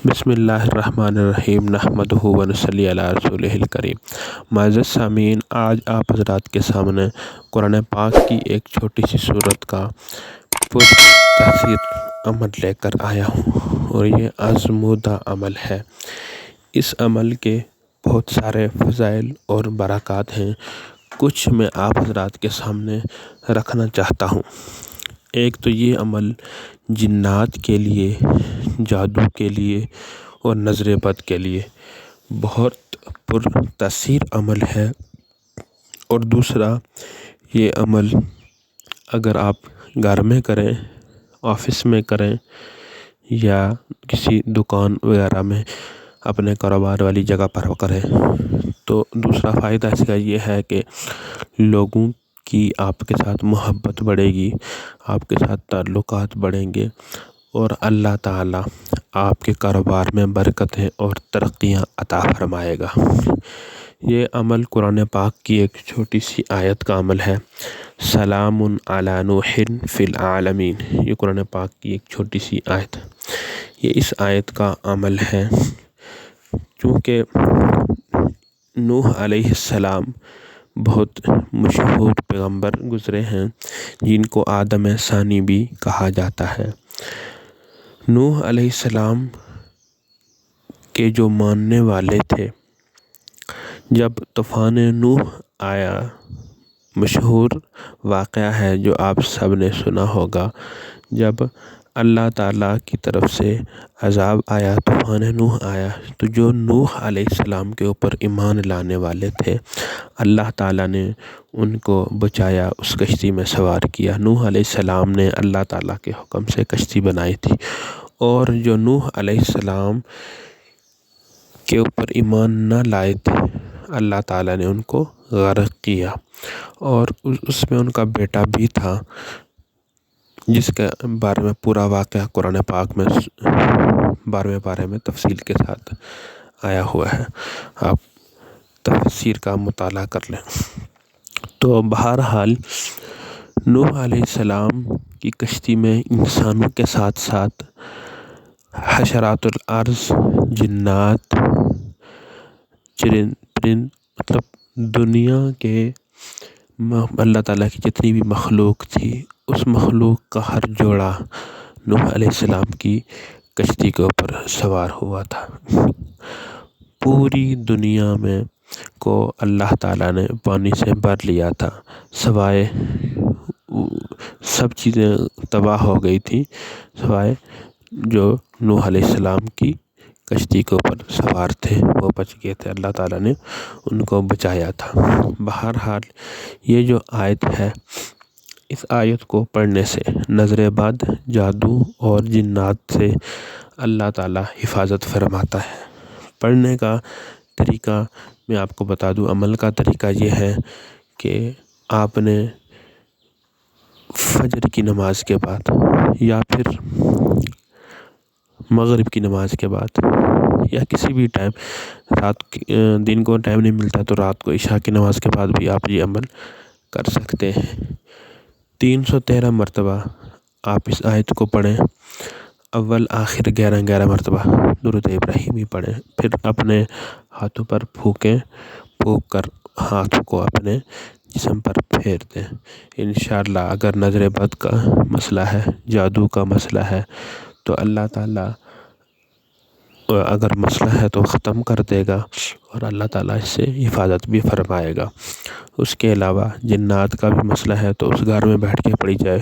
بسم اللہ الرحمن الرحیم نحمدہ و نصلی علی رسولہ الکریم۔ معزز سامعین، آج آپ حضرات کے سامنے قرآن پاک کی ایک چھوٹی سی سورت کا تاثیر عمل لے کر آیا ہوں، اور یہ آزمودہ عمل ہے۔ اس عمل کے بہت سارے فضائل اور برکات ہیں، کچھ میں آپ حضرات کے سامنے رکھنا چاہتا ہوں۔ ایک تو یہ عمل جنات کے لیے، جادو کے لیے اور نظر بد کے لیے بہت پر تاثیر عمل ہے، اور دوسرا یہ عمل اگر آپ گھر میں کریں، آفس میں کریں یا کسی دکان وغیرہ میں اپنے کاروبار والی جگہ پر کریں تو دوسرا فائدہ اس کا یہ ہے کہ لوگوں کی آپ کے ساتھ محبت بڑھے گی، آپ کے ساتھ تعلقات بڑھیں گے، اور اللہ تعالیٰ آپ کے کاروبار میں برکتیں اور ترقیاں عطا فرمائے گا۔ یہ عمل قرآن پاک کی ایک چھوٹی سی آیت کا عمل ہے، سلام علی نوح فی العالمین۔ یہ قرآن پاک کی ایک چھوٹی سی آیت، یہ اس آیت کا عمل ہے، چونکہ نوح علیہ السلام بہت مشہور پیغمبر گزرے ہیں، جن کو آدم ثانی بھی کہا جاتا ہے۔ نوح علیہ السلام کے جو ماننے والے تھے، جب طوفان نوح آیا، مشہور واقعہ ہے جو آپ سب نے سنا ہوگا، جب اللہ تعالیٰ کی طرف سے عذاب آیا، طوفان نوح آیا، تو جو نوح علیہ السلام کے اوپر ایمان لانے والے تھے، اللہ تعالیٰ نے ان کو بچایا، اس کشتی میں سوار کیا۔ نوح علیہ السلام نے اللہ تعالیٰ کے حکم سے کشتی بنائی تھی، اور جو نوح علیہ السلام کے اوپر ایمان نہ لائے تھے، اللہ تعالیٰ نے ان کو غرق کیا، اور اس میں ان کا بیٹا بھی تھا، جس کے بارے میں پورا واقعہ قرآن پاک میں 12ویں پارے میں تفصیل کے ساتھ آیا ہوا ہے، آپ تفسیر کا مطالعہ کر لیں۔ تو بہرحال نوح علیہ السلام کی کشتی میں انسانوں کے ساتھ ساتھ حشرات الارض، جنات، چرند پرند، مطلب دنیا کے اللہ تعالیٰ کی جتنی بھی مخلوق تھی، اس مخلوق کا ہر جوڑا نوح علیہ السلام کی کشتی کے اوپر سوار ہوا تھا۔ پوری دنیا میں کو اللہ تعالیٰ نے پانی سے بھر لیا تھا، سوائے سب چیزیں تباہ ہو گئی تھیں، سوائے جو نوح علیہ السلام کی کشتی کے اوپر سوار تھے، وہ بچ گئے تھے، اللہ تعالیٰ نے ان کو بچایا تھا۔ بہرحال یہ جو آیت ہے، اس آیت کو پڑھنے سے نظر بد، جادو اور جنات سے اللہ تعالیٰ حفاظت فرماتا ہے۔ پڑھنے کا طریقہ میں آپ کو بتا دوں، عمل کا طریقہ یہ ہے کہ آپ نے فجر کی نماز کے بعد یا پھر مغرب کی نماز کے بعد یا کسی بھی ٹائم، دن کو ٹائم نہیں ملتا تو رات کو عشاء کی نماز کے بعد بھی آپ یہ عمل کر سکتے ہیں۔ 313 مرتبہ آپ اس آیت کو پڑھیں، اول آخر 11 مرتبہ درود ابراہیمی پڑھیں، پھر اپنے ہاتھوں پر پھونکیں، پھونک کر ہاتھ کو اپنے جسم پر پھیر دیں۔ انشاءاللہ اگر نظر بد کا مسئلہ ہے، جادو کا مسئلہ ہے، تو اللہ تعالیٰ اگر مسئلہ ہے تو ختم کر دے گا، اور اللہ تعالیٰ اس سے حفاظت بھی فرمائے گا۔ اس کے علاوہ جنات کا بھی مسئلہ ہے تو اس گھر میں بیٹھ کے پڑھی جائے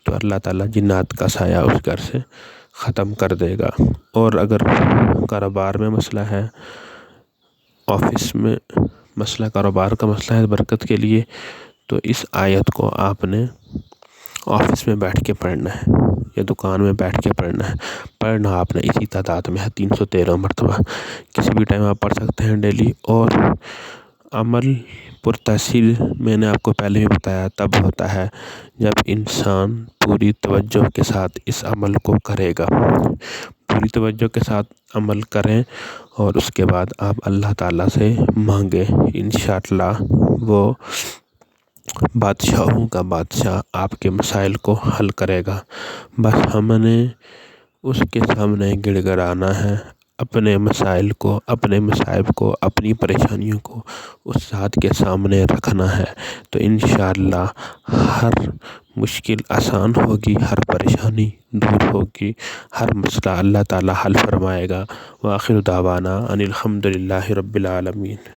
تو اللہ تعالیٰ جنات کا سایہ اس گھر سے ختم کر دے گا۔ اور اگر کاروبار میں مسئلہ ہے، آفس میں مسئلہ، کاروبار کا مسئلہ ہے برکت کے لیے، تو اس آیت کو آپ نے آفس میں بیٹھ کے پڑھنا ہے یا دکان میں بیٹھ کے پڑھنا ہے۔ پڑھنا آپ نے اسی تعداد میں ہے، 313 مرتبہ، کسی بھی ٹائم آپ پڑھ سکتے ہیں ڈیلی۔ اور عمل پر تاثیر میں نے آپ کو پہلے بھی بتایا تب ہوتا ہے جب انسان پوری توجہ کے ساتھ اس عمل کو کرے گا۔ پوری توجہ کے ساتھ عمل کریں، اور اس کے بعد آپ اللہ تعالیٰ سے مانگیں، انشاءاللہ وہ بادشاہوں کا بادشاہ آپ کے مسائل کو حل کرے گا۔ بس ہم نے اس کے سامنے گڑ گڑانا ہے، اپنے مسائل کو، اپنے مصائب کو، اپنی پریشانیوں کو اس ذات کے سامنے رکھنا ہے، تو انشاءاللہ ہر مشکل آسان ہوگی، ہر پریشانی دور ہوگی، ہر مسئلہ اللہ تعالیٰ حل فرمائے گا۔ وآخر دعوانا ان الحمد للہ رب العالمین۔